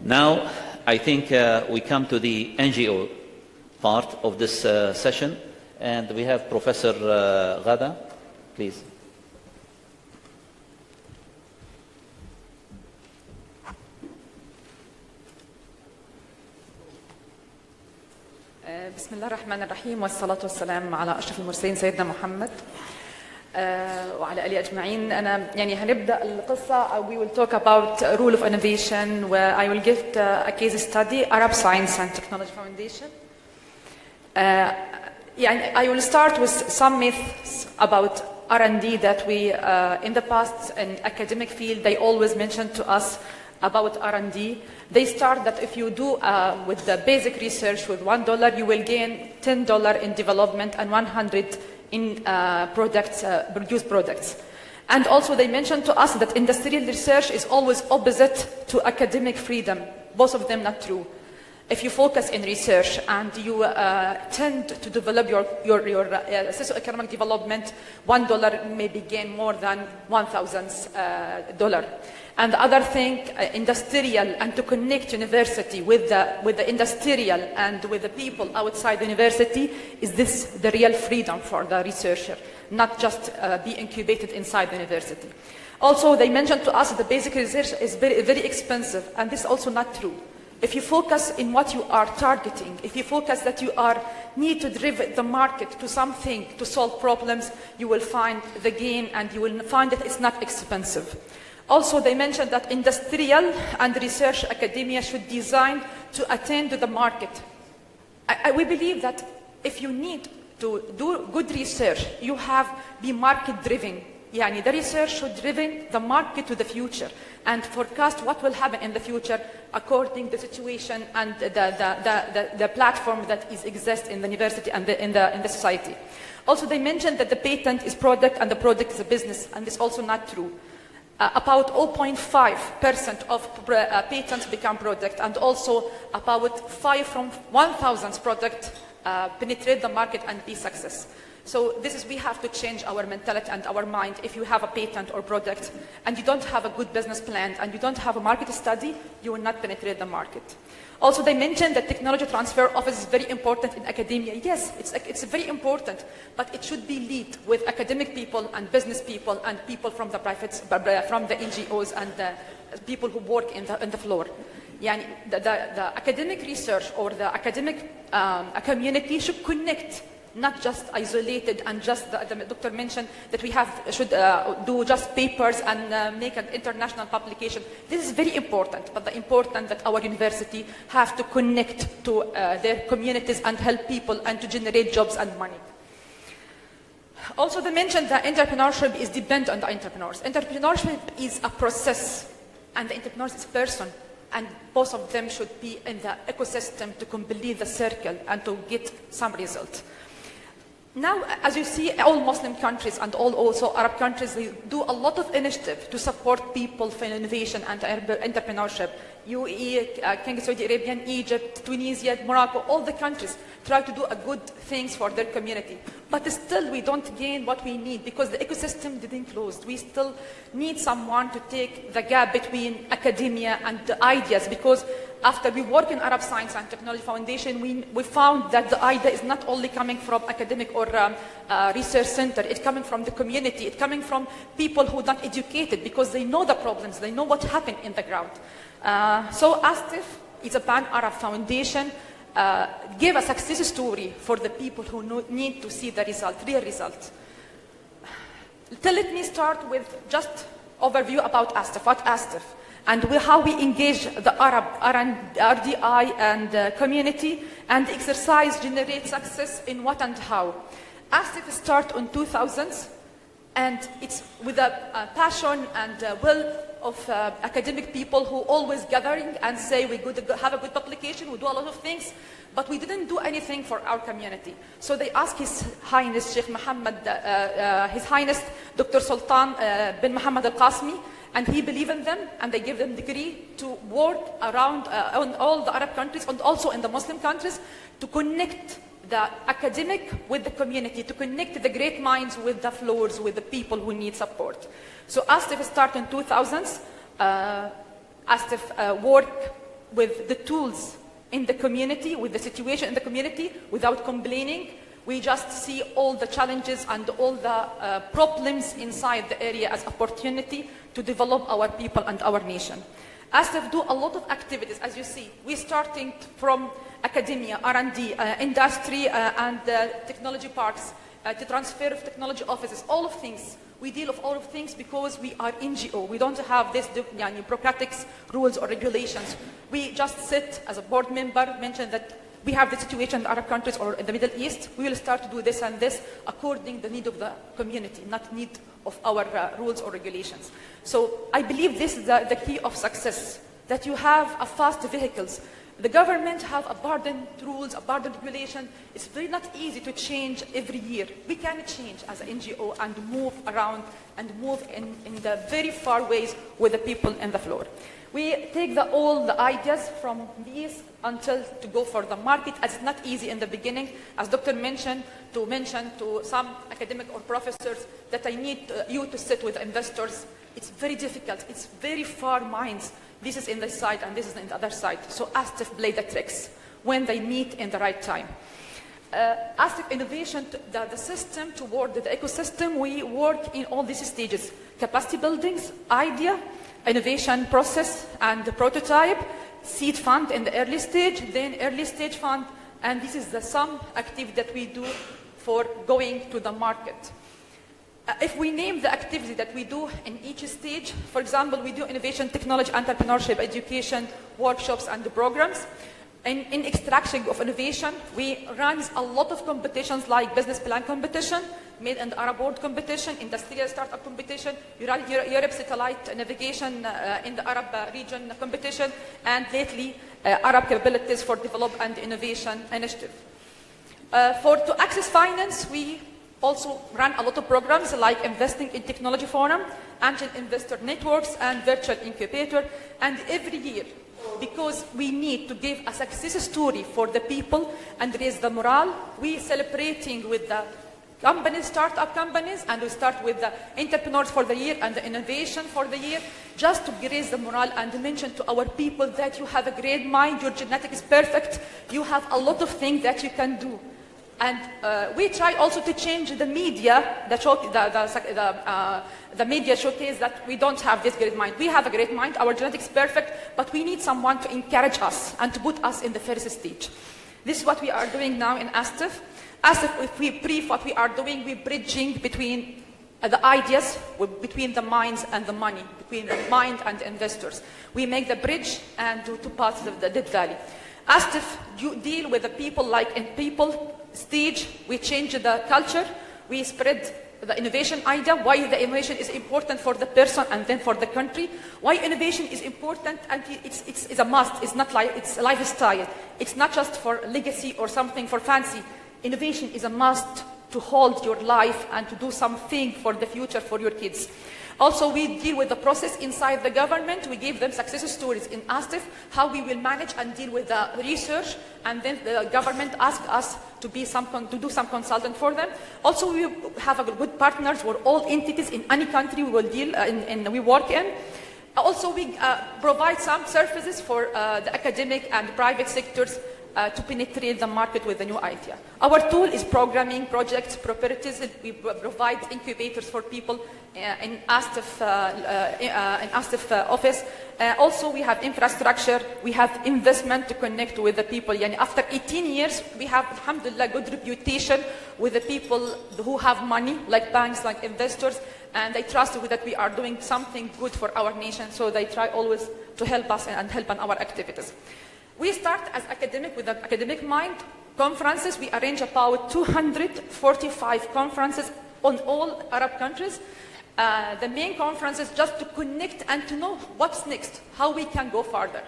Now, I think we come to the NGO part of this session, and we have Professor Ghada, please. بسم الله الرحمن الرحيم والصلاة والسلام على أشرف المرسلين سيدنا محمد وعلى آله أجمعين. أنا يعني هنبدأ القصة. We will talk about rule of innovation, where I will give a case study, Arab Science and Technology Foundation. يعني I will start with some myths about R&D that we in the past in academic field they always mention to us about R&D. They start that if you do with the basic research with $1, you will gain $10 in development and 100 in products, produced products. And also they mentioned to us that industrial research is always opposite to academic freedom. Both of them not true. If you focus in research and you tend to develop your socioeconomic development, $1 maybe gain more than $1,000. And the other thing, industrial, and to connect university with the industrial and with the people outside the university, is this the real freedom for the researcher, not just be incubated inside the university. Also, they mentioned to us that the basic research is very, very expensive, and this is also not true. If you focus in what you are targeting, if you focus that you need to drive the market to something to solve problems, you will find the gain and you will find that it's not expensive. Also, they mentioned that industrial and research academia should design to attend to the market. We believe that if you need to do good research, you have be market driven. Yani the research should driven the market to the future and forecast what will happen in the future according to the situation and the platform that exists in the university and in the society. Also, they mentioned that the patent is product and the product is a business, and this is also not true. About 0.5% of patents become product, and also about 5 from 1,000 product penetrate the market and be success. So this is, we have to change our mentality and our mind. If you have a patent or product and you don't have a good business plan and you don't have a market study, you will not penetrate the market. Also, they mentioned that technology transfer office is very important in academia. Yes, it's very important, but it should be led with academic people and business people and people from the private, from the NGOs and the people who work in the floor. Yani the academic research or the academic community should connect, not just isolated and just the doctor mentioned that we should do just papers and make an international publication. This is very important, but the important that our university have to connect to their communities and help people and to generate jobs and money. Also, they mentioned that entrepreneurship is dependent on the entrepreneurs. Entrepreneurship is a process and the entrepreneur is a person, and both of them should be in the ecosystem to complete the circle and to get some result. Now, as you see, all Muslim countries and all also Arab countries, they do a lot of initiative to support people for innovation and entrepreneurship. UAE, King Saudi Arabia, Egypt, Tunisia, Morocco, all the countries try to do a good things for their community. But still, we don't gain what we need because the ecosystem didn't close. We still need someone to take the gap between academia and the ideas, because after we work in Arab Science and Technology Foundation, we found that the idea is not only coming from academic or research center, it's coming from the community, it's coming from people who are not educated because they know the problems, they know what happened in the ground. So ASTF is a pan-Arab foundation, gave a success story for the people who need to see the result, real results. Let me start with just overview about ASTF, what ASTF, and how we engage the Arab RDI and community and exercise generate success in what and how. ASTF start in 2000s, and it's with a passion and will of academic people who always gathering and say we could have a good publication, we do a lot of things, but we didn't do anything for our community. So they asked His Highness Sheikh Mohammed, His Highness Dr. Sultan bin Mohammed Al-Qasmi, and he believed in them, and they gave them degree to work around on all the Arab countries and also in the Muslim countries to connect the academic with the community, to connect the great minds with the floors, with the people who need support. So ASTF started in 2000s. ASTF work with the tools in the community, with the situation in the community, without complaining. We just see all the challenges and all the problems inside the area as opportunity to develop our people and our nation. ASTF do a lot of activities, as you see. We're starting from academia, R&D, industry, and technology parks, to transfer of technology offices, all of things. We deal with all of things because we are NGO. We don't have this bureaucratic rules or regulations. We just sit as a board member, mention that we have the situation in Arab countries or in the Middle East. We will start to do this and this according to the need of the community, not need of our rules or regulations. So I believe this is the key of success, that you have a fast vehicles. The government have a burden rules, a burden regulation. It's very not easy to change every year. We can change as an NGO and move around and move in the very far ways with the people in the floor. We take all the ideas from these until to go for the market, as it's not easy in the beginning. As Dr. mentioned to some academic or professors that I need you to sit with investors. It's very difficult. It's very far minds. This is in this side and this is in the other side. So ASTF play the tricks when they meet in the right time. ASTF innovation, the system toward the ecosystem, we work in all these stages. Capacity buildings, idea, innovation process and the prototype, seed fund in the early stage, then early stage fund, and this is the sum activity that we do for going to the market. If we name the activity that we do in each stage, for example, we do innovation, technology, entrepreneurship, education, workshops and the programs. In extraction of innovation, we run a lot of competitions like business plan competition, made in the Arab world competition, industrial startup competition, Europe satellite navigation in the Arab region competition, and lately Arab capabilities for development and innovation initiative. To access finance, we also run a lot of programs like investing in technology forum, angel investor networks, and virtual incubator. And every year, because we need to give a success story for the people and raise the morale, we celebrating with the companies, startup companies, and we start with the entrepreneurs for the year and the innovation for the year, just to raise the morale and mention to our people that you have a great mind, your genetic is perfect, you have a lot of things that you can do. And we try also to change the media, the media showcase that we don't have this great mind. We have a great mind, our genetics is perfect, but we need someone to encourage us and to put us in the first stage. This is what we are doing now in ASTF. ASTF, if we brief what we are doing, we're bridging between the ideas, between the minds and the money, between the mind and the investors. We make the bridge and do two parts of the dead valley. ASTF, you deal with the people like in people stage, we change the culture, we spread the innovation idea, why the innovation is important for the person and then for the country, why innovation is important and it's a must, it's not like, it's a lifestyle. It's not just for legacy or something for fancy. Innovation is a must to hold your life and to do something for the future for your kids. Also, we deal with the process inside the government. We give them success stories in ASTF, how we will manage and deal with the research, and then the government asks us to do some consultant for them. Also, we have a good partners with all entities in any country we will deal we work in. Also, we provide some services for the academic and private sectors to penetrate the market with a new idea. Our tool is programming, projects, properties. We provide incubators for people in ASTF office. Also, we have infrastructure. We have investment to connect with the people. After 18 years, we have, alhamdulillah, good reputation with the people who have money, like banks, like investors, and they trust that we are doing something good for our nation, so they try always to help us and help on our activities. We start as academic with an academic mind. Conferences, we arrange about 245 conferences on all Arab countries. The main conferences just to connect and to know what's next, how we can go further.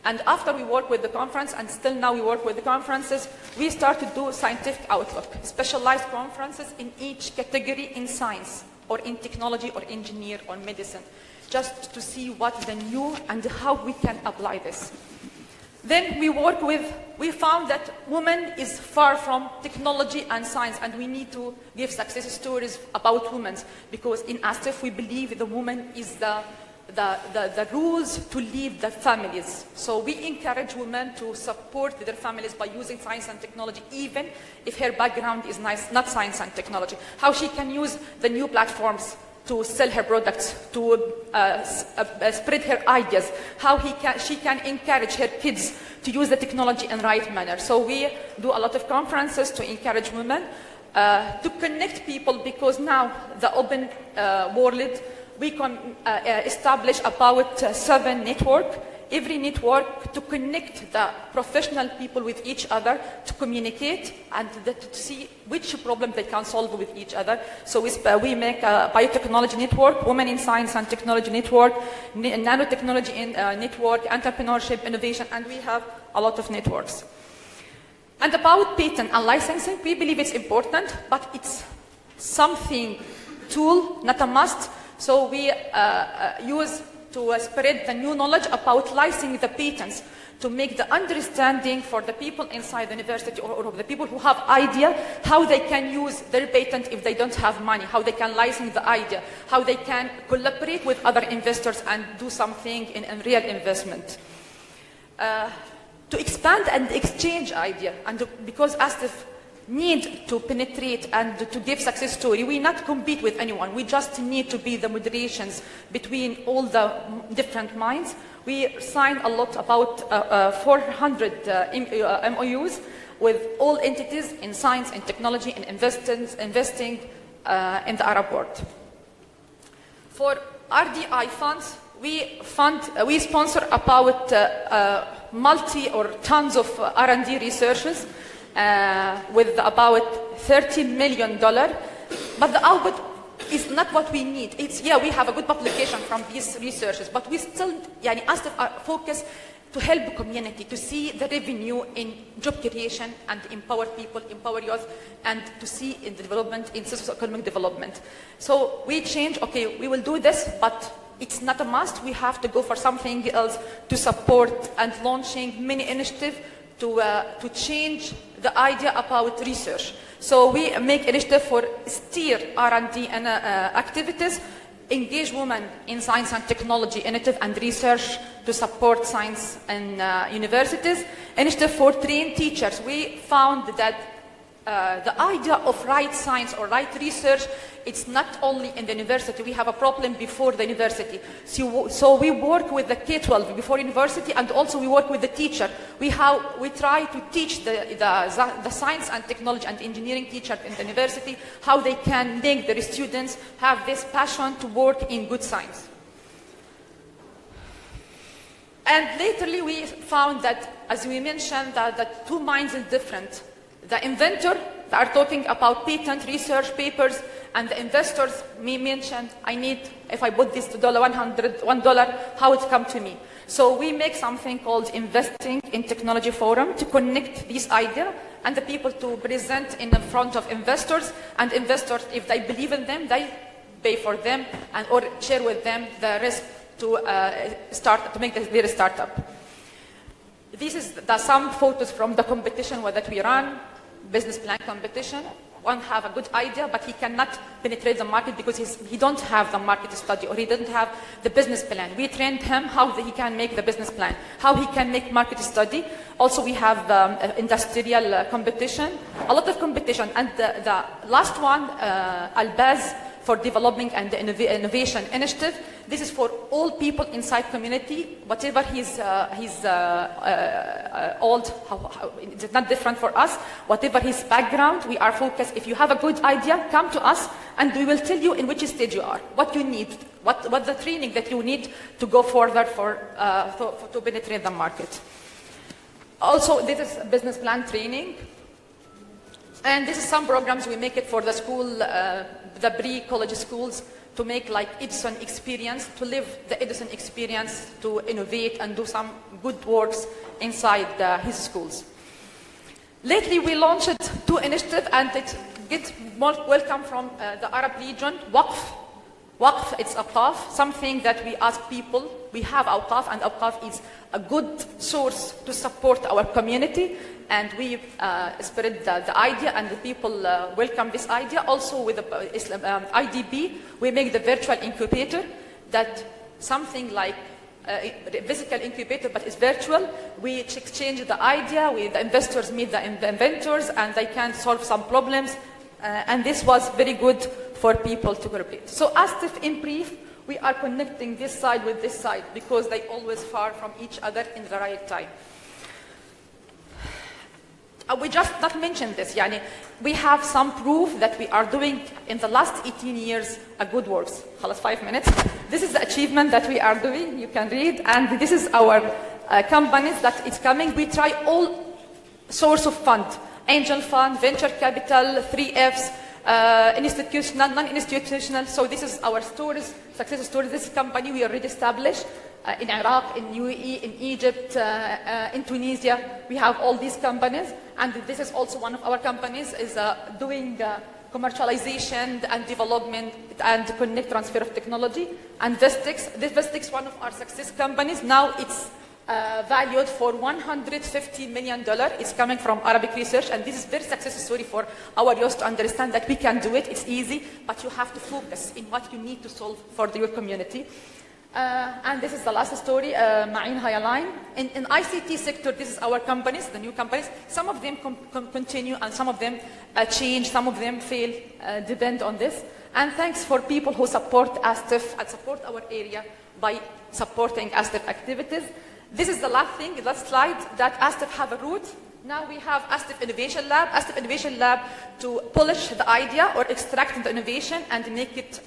And after we work with the conference, and still now we work with the conferences, we start to do scientific outlook, specialized conferences in each category in science, or in technology, or engineer, or medicine, just to see what's the new and how we can apply this. Then we found that women is far from technology and science, and we need to give success stories about women, because in ASTF we believe the woman is the rules to lead the families. So we encourage women to support their families by using science and technology, even if her background is not science and technology. How she can use the new platforms to sell her products, to spread her ideas, how she can encourage her kids to use the technology in the right manner. So we do a lot of conferences to encourage women, to connect people, because now the open world, we can establish about 7 networks. Every network to connect the professional people with each other, to communicate and to see which problem they can solve with each other. So we make a biotechnology network, women in science and technology network, nanotechnology network, entrepreneurship, innovation, and we have a lot of networks. And about patent and licensing, we believe it's important, but it's something tool, not a must. So we use to spread the new knowledge about licensing the patents, to make the understanding for the people inside the university or the people who have idea, how they can use their patent if they don't have money, how they can license the idea, how they can collaborate with other investors and do something in real investment. To expand and exchange idea, and because ASTF need to penetrate and to give success story, we not compete with anyone. We just need to be the moderations between all the different minds. We sign a lot, about 400 MOUs with all entities in science and technology and investing in the Arab world. For RDI funds, we sponsor about multi or tons of R&D researches with about $30 million, but the output is not what we need. It's, yeah, we have a good publication from these researchers, but we still, ASTF are focused to help the community, to see the revenue in job creation and empower people, empower youth, and to see in the development, in socio-economic development. So we change, okay, we will do this, but it's not a must. We have to go for something else to support and launching many initiatives to change the idea about research. So we make initiative for steer R&D and activities, engage women in science and technology initiative and research to support science and universities. Initiative for trained teachers. We found that the idea of right science or right research, it's not only in the university. We have a problem before the university. So we work with the K-12 before university, and also we work with the teacher. We try to teach the science and technology and engineering teacher in the university how they can make their students have this passion to work in good science. And lately we found that, as we mentioned, that the two minds are different. The inventor, they are talking about patent research papers, and the investors, me mentioned, I need, if I put this $100, how it come to me. So we make something called Investing in Technology Forum to connect this idea and the people to present in front of investors, and investors, if they believe in them, they pay for them and or share with them the risk to make their startup. This is some photos from the competition that we run, business plan competition. One have a good idea, but he cannot penetrate the market because he don't have the market study, or he doesn't have the business plan. We trained him how he can make the business plan, how he can make market study. Also, we have industrial competition, a lot of competition. And the last one, Albaz, for developing and the innovation initiative. This is for all people inside community, whatever he's old, it's not different for us, whatever his background, we are focused. If you have a good idea, come to us and we will tell you in which stage you are, what you need, what the training that you need to go further to penetrate the market. Also, this is business plan training. And this is some programs we make it for the school, the pre-college schools, to make like Edison experience, to live the Edison experience, to innovate and do some good works inside his schools. Lately we launched 2 initiatives, and it gets more welcome from the Arab region. Waqf, it's awqaf, something that we ask people. We have awqaf, and awqaf is a good source to support our community, and we spread the idea, and the people welcome this idea. Also with the IDB, we make the virtual incubator that something like a physical incubator, but it's virtual. We exchange the idea, the investors meet the inventors, and they can solve some problems. And this was very good for people to cooperate. So ASTF, in brief, we are connecting this side with this side because they always far from each other in the right time. We just not mentioned this. Yani, we have some proof that we are doing in the last 18 years a good works. 5 minutes. This is the achievement that we are doing. You can read, and this is our companies that it's coming. We try all source of fund: angel fund, venture capital, 3Fs, institutional, non-institutional. So this is our stories, success stories. This company we already established in Iraq, in UAE, in Egypt, in Tunisia. We have all these companies, and this is also one of our companies is doing commercialization and development and connect transfer of technology. And Vestix, one of our success companies. Now it's valued for $150 million. It's coming from Arabic research, and this is very success story for our youth to understand that we can do it. It's easy, but you have to focus in what you need to solve for your community. And this is the last story, Ma'in Hayaline. In ICT sector, this is our companies, the new companies. Some of them continue, and some of them change, some of them fail, depend on this. And thanks for people who support ASTF and support our area by supporting ASTF activities. This is the last thing, the last slide, that ASTF have a root. Now we have ASTF Innovation Lab. ASTF Innovation Lab to polish the idea or extract the innovation and make it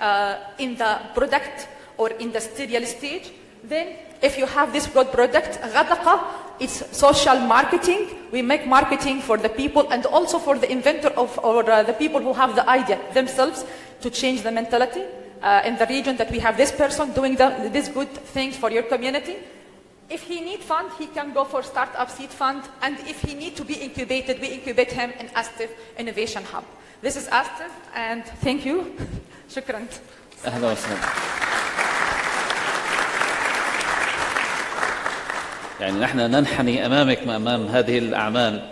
in the product or industrial stage. Then, if you have this good product, Ghada, it's social marketing. We make marketing for the people and also for the inventor or the people who have the idea themselves to change the mentality in the region that we have this person doing these good things for your community. If he need fund, he can go for startup seed fund. And if he need to be incubated, we incubate him in ASTF Innovation Hub. This is ASTF, and thank you. Shukran. أهلا وسهلا. يعني نحن ننحني أمامك أمام هذه الأعمال.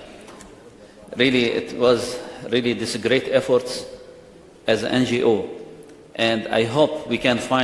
Really, it was really this great efforts as an NGO, and I hope we can find